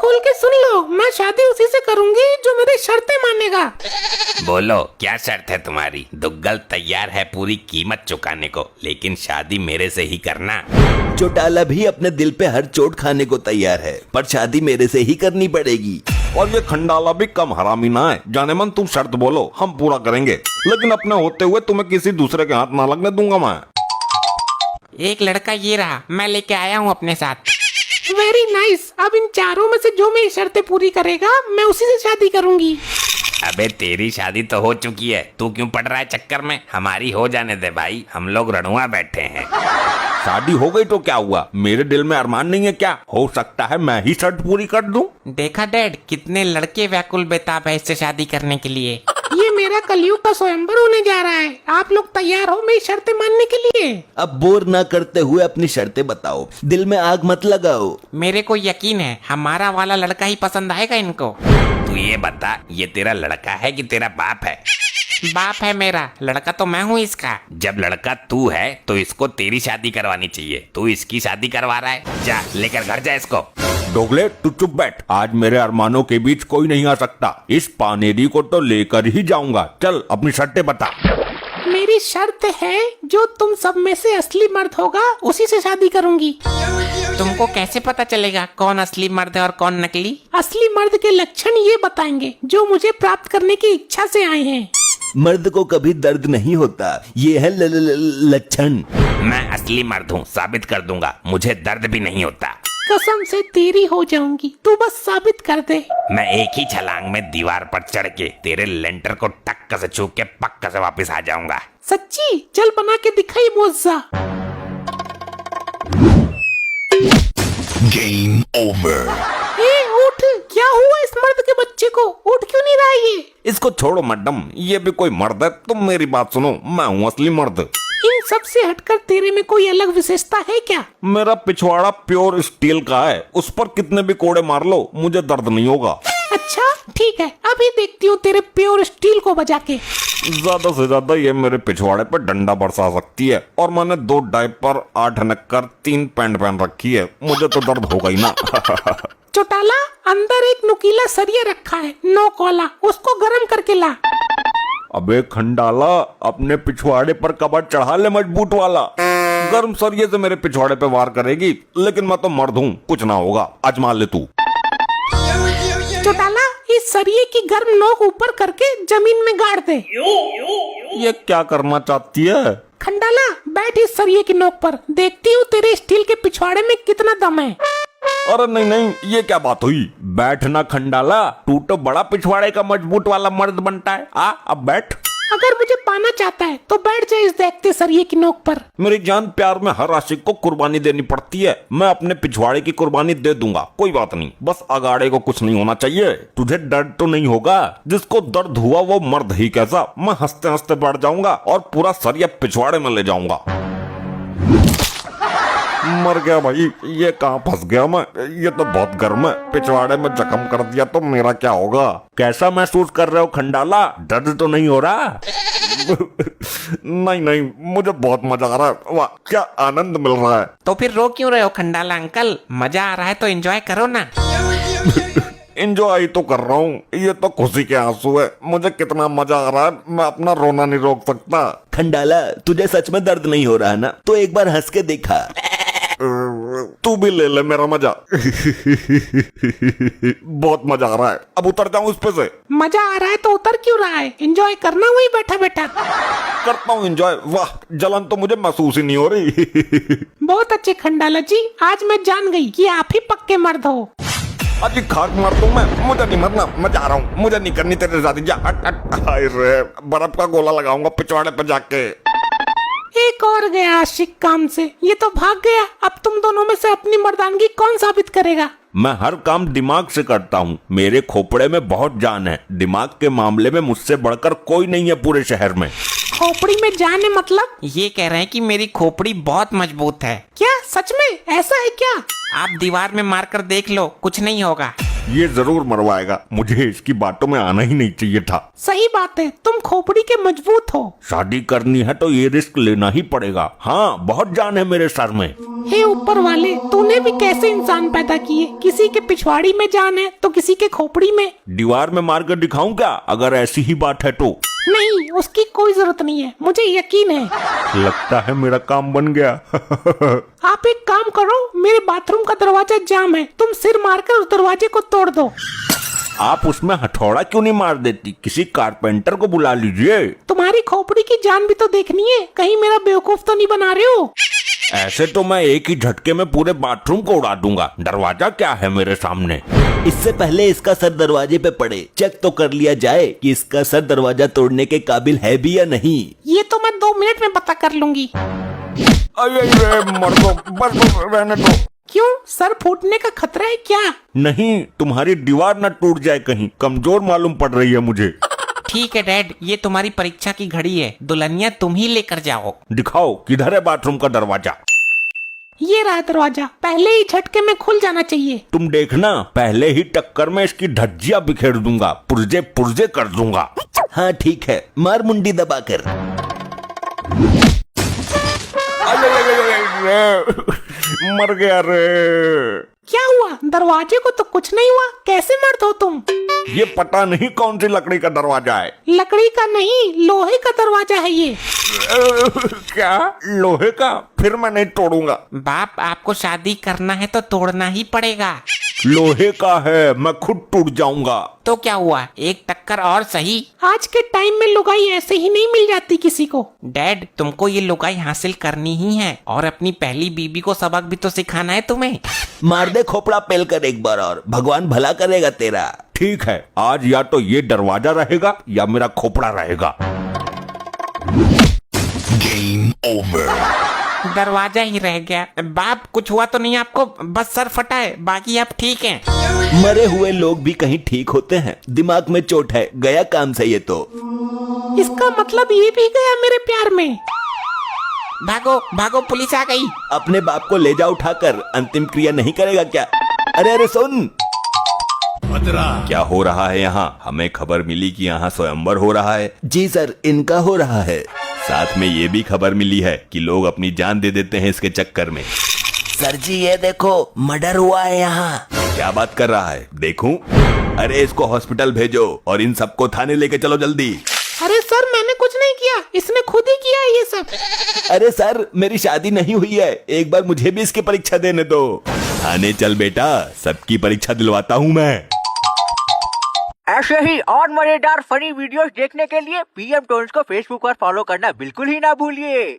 खोल के सुन लो, मैं शादी उसी से करूंगी जो मेरी शर्तें मानेगा। बोलो क्या शर्त है तुम्हारी? दुग्गल तैयार है पूरी कीमत चुकाने को, लेकिन शादी मेरे से ही करना। चौटाला भी अपने दिल पे हर चोट खाने को तैयार है, पर शादी मेरे से ही करनी पड़ेगी। और ये खंडाला भी कम हरामी ना है। जाने मन तुम शर्त बोलो, हम पूरा करेंगे, लेकिन अपने होते हुए तुम्हें किसी दूसरे के हाथ ना लगने दूंगा मैं। एक लड़का ये रहा, मैं लेके आया हूँ अपने साथ। Very nice. अब इन चारों में से जो मेरी शर्तें पूरी करेगा मैं उसी से शादी करूंगी। अबे तेरी शादी तो हो चुकी है, तू क्यों पड़ रहा है चक्कर में? हमारी हो जाने दे भाई, हम लोग रणुआ बैठे हैं। शादी हो गई तो क्या हुआ? मेरे दिल में अरमान नहीं है क्या? हो सकता है मैं ही शर्त पूरी कर दूं। देखा डैड, कितने लड़के व्याकुल बेताब है इससे शादी करने के लिए। ये मेरा कलयुग का स्वयंवर होने जा रहा है। आप लोग तैयार हो मेरी शर्तें मानने के लिए? अब बोर ना करते हुए अपनी शर्तें बताओ, दिल में आग मत लगाओ। मेरे को यकीन है हमारा वाला लड़का ही पसंद आएगा इनको। तू ये बता, ये तेरा लड़का है कि तेरा बाप है? बाप है मेरा, लड़का तो मैं हूँ इसका। जब लड़का तू है तो इसको तेरी शादी करवानी चाहिए, तू इसकी शादी करवा रहा है। जा लेकर घर जा इसको। डोगले तू चुप बैठ, आज मेरे अरमानों के बीच कोई नहीं आ सकता। इस पानेरी को तो लेकर ही जाऊंगा। चल अपनी शर्तें बता। मेरी शर्त है जो तुम सब में से असली मर्द होगा उसी से शादी करूंगी। तुमको कैसे पता चलेगा कौन असली मर्द है और कौन नकली? असली मर्द के लक्षण ये बताएंगे जो मुझे प्राप्त करने की इच्छा से आए हैं। मर्द को कभी दर्द नहीं होता, ये है लक्षण। मैं असली मर्द हूँ, साबित कर दूंगा। मुझे दर्द भी नहीं होता। कसम से तेरी हो जाऊंगी, तू बस साबित कर दे। मैं एक ही छलांग में दीवार पर चढ़ के तेरे लेंटर को टक्कर से छू के पक्का से वापस आ जाऊंगा। सच्ची? चल बना के दिखाई मुआवजा। Game over. उठ, क्या हुआ इस मर्द के बच्चे को? उठ क्यों नहीं रहा ये? इसको छोड़ो मैडम, ये भी कोई मर्द है? तुम मेरी बात सुनो, मैं हूँ असली मर्द। इन सब से हटकर तेरे में कोई अलग विशेषता है क्या? मेरा पिछवाड़ा प्योर स्टील का है, उस पर कितने भी कोड़े मार लो मुझे दर्द नहीं होगा। अच्छा ठीक है, अभी देखती हूँ तेरे प्योर स्टील को बजा के। ज्यादा से ज्यादा ये मेरे पिछवाड़े पर डंडा बरसा सकती है, और मैंने 2 डायपर, 8 नक्कर, 3 पैंट पहन रखी है, मुझे तो दर्द होगा ही ना। चौटाला, अंदर एक नुकीला सरिया रखा है, नोक वाला, उसको गर्म करके ला। अबे खंडाला, अपने पिछवाड़े पर कबर चढ़ा ले मजबूत वाला। गर्म सरिये से मेरे पिछवाड़े पे वार करेगी, लेकिन मैं तो मर्द हूँ, कुछ ना होगा, आजमा ले तू। चौटाला, इस सरिये की गर्म नोक ऊपर करके जमीन में गाड़ दे। ये क्या करना चाहती है? खंडाला, बैठ इस सरिये की नोक पर, देखती हूँ तेरे स्टील के पिछवाड़े में कितना दम है। अरे नहीं नहीं, ये क्या बात हुई? बैठना खंडाला, तू तो बड़ा पिछवाड़े का मजबूत वाला मर्द बनता है। अब बैठ। अगर मुझे पाना चाहता है तो बैठ जाए इस देखते सरिये की नोक पर। मेरी जान, प्यार में हर आशिक को कुर्बानी देनी पड़ती है। मैं अपने पिछवाड़े की कुर्बानी दे दूंगा, कोई बात नहीं, बस अगाड़े को कुछ नहीं होना चाहिए। तुझे दर्द तो नहीं होगा? जिसको दर्द हुआ वो मर्द ही कैसा। मैं हंसते हंसते बैठ जाऊंगा और पूरा सरिया पिछवाड़े में ले जाऊंगा। मर गया भाई, ये कहाँ फंस गया मैं? ये तो बहुत गर्म है, पिछवाड़े में जख्म कर दिया तो मेरा क्या होगा? कैसा महसूस कर रहे हो खंडाला? दर्द तो नहीं हो रहा? नहीं नहीं, मुझे बहुत मजा आ रहा है। वाह, क्या आनंद मिल रहा है। तो फिर रो क्यों रहे हो खंडाला अंकल? मजा आ रहा है तो एंजॉय करो ना। एंजॉय तो कर रहा हूँ, ये तो खुशी के आंसू है। मुझे कितना मजा आ रहा है, मैं अपना रोना नहीं रोक सकता। खंडाला, तुझे सच में दर्द नहीं हो रहा ना? तो एक बार हंस के देखा। तू भी ले ले मेरा मजा। बहुत मजा आ रहा है, अब उतर जाऊं इस पे से? मजा आ रहा है तो उतर क्यों रहा है? एंजॉय करना वही बैठा बैठा। करता हूँ एंजॉय। वाह, जलन तो मुझे महसूस ही नहीं हो रही। बहुत अच्छे खंडाला जी, आज मैं जान गई कि आप ही पक्के मर्द हो। अजी खाक मार दूं मैं, मुझे नहीं मरना, मैं जा रहा हूँ, मुझे नहीं करनी तेरे शादी। जा हट हट। हाय रे, बर्फ का गोला लगाऊंगा पिछवाड़े पे जाके। एक और गया आशिक काम से, ये तो भाग गया। अब तुम दोनों में से अपनी मर्दानगी कौन साबित करेगा? मैं हर काम दिमाग से करता हूँ, मेरे खोपड़े में बहुत जान है। दिमाग के मामले में मुझसे बढ़कर कोई नहीं है पूरे शहर में। खोपड़ी में जान है मतलब? ये कह रहे हैं कि मेरी खोपड़ी बहुत मजबूत है। क्या सच में? ऐसा है क्या? आप दीवार में मारकर देख लो, कुछ नहीं होगा। ये जरूर मरवाएगा, मुझे इसकी बातों में आना ही नहीं चाहिए था। सही बात है, तुम खोपड़ी के मजबूत हो। शादी करनी है तो ये रिस्क लेना ही पड़ेगा। हाँ, बहुत जान है मेरे सर में। हे ऊपर वाले, तूने भी कैसे इंसान पैदा किए? किसी के पिछवाड़ी में जान है तो किसी के खोपड़ी में। दीवार में मार कर दिखाऊं क्या, अगर ऐसी ही बात है तो? नहीं, उसकी कोई जरूरत नहीं है, मुझे यकीन है। लगता है मेरा काम बन गया। आप एक काम करो, मेरे बाथरूम का दरवाजा जाम है, तुम सिर मारकर उस दरवाजे को तोड़ दो। आप उसमें हथौड़ा क्यों नहीं मार देती? किसी कारपेंटर को बुला लीजिए। तुम्हारी खोपड़ी की जान भी तो देखनी है, कहीं मेरा बेवकूफ तो नहीं बना रहे हो? ऐसे तो मैं एक ही झटके में पूरे बाथरूम को उड़ा दूंगा। दरवाजा क्या है मेरे सामने। इससे पहले इसका सर दरवाजे पे पड़े, चेक तो कर लिया जाए कि इसका सर दरवाजा तोड़ने के काबिल है भी या नहीं। ये तो मैं 2 मिनट में पता कर लूंगी। मर दो, बस रहने दो। क्यों, सर फूटने का खतरा है क्या? नहीं, तुम्हारी दीवार न टूट जाए कहीं, कमजोर मालूम पड़ रही है मुझे। ठीक है डैड, ये तुम्हारी परीक्षा की घड़ी है, दुल्हनिया तुम ही लेकर जाओ। दिखाओ किधर है बाथरूम का दरवाजा। ये रहा दरवाजा, पहले ही झटके में खुल जाना चाहिए। तुम देखना, पहले ही टक्कर में इसकी धज्जियां बिखेर दूंगा, पुर्जे पुर्जे कर दूंगा। हाँ ठीक है, मार मुंडी दबाकर। मर गया रे। क्या हुआ? दरवाजे को तो कुछ नहीं हुआ, कैसे मर्द हो तुम? ये पता नहीं कौन सी लकड़ी का दरवाजा है। लकड़ी का नहीं, लोहे का दरवाजा है ये। क्या? लोहे का? फिर मैं नहीं तोड़ूंगा। बाप, आपको शादी करना है तो तोड़ना ही पड़ेगा। लोहे का है, मैं खुद टूट जाऊंगा। तो क्या हुआ, एक टक्कर और सही। आज के टाइम में लुगाई ऐसे ही नहीं मिल जाती किसी को। डैड, तुमको ये लुगाई हासिल करनी ही है, और अपनी पहली बीबी को सबक भी तो सिखाना है तुम्हें। मार दे खोपड़ा पेल कर एक बार और, भगवान भला करेगा तेरा। ठीक है, आज या तो ये दरवाजा रहेगा या मेरा खोपड़ा रहेगा। दरवाजा ही रह गया। बाप, कुछ हुआ तो नहीं आपको? बस सर फटा है, बाकी आप ठीक हैं। मरे हुए लोग भी कहीं ठीक होते हैं, दिमाग में चोट है, गया काम से ये तो। इसका मतलब ये भी गया मेरे प्यार में। भागो भागो, पुलिस आ गई। अपने बाप को ले जा उठाकर, अंतिम क्रिया नहीं करेगा क्या? अरे अरे सुन, क्या हो रहा है यहाँ? हमें खबर मिली कि यहाँ स्वयंवर हो रहा है। जी सर, इनका हो रहा है। साथ में ये भी खबर मिली है कि लोग अपनी जान दे देते हैं इसके चक्कर में। सर जी ये देखो, मर्डर हुआ है यहाँ। क्या बात कर रहा है? देखूं? अरे इसको हॉस्पिटल भेजो और इन सबको थाने लेके चलो जल्दी। अरे सर, मैंने कुछ नहीं किया, इसने खुद ही किया ये सब। अरे सर, मेरी शादी नहीं हुई है, एक बार मुझे भी इसकी परीक्षा देने दो। थाने चल बेटा, सबकी परीक्षा दिलवाता हूँ मैं। ऐसे ही और मजेदार फनी वीडियोस देखने के लिए पीएम टोन्स को फेसबुक पर फॉलो करना बिल्कुल ही ना भूलिए।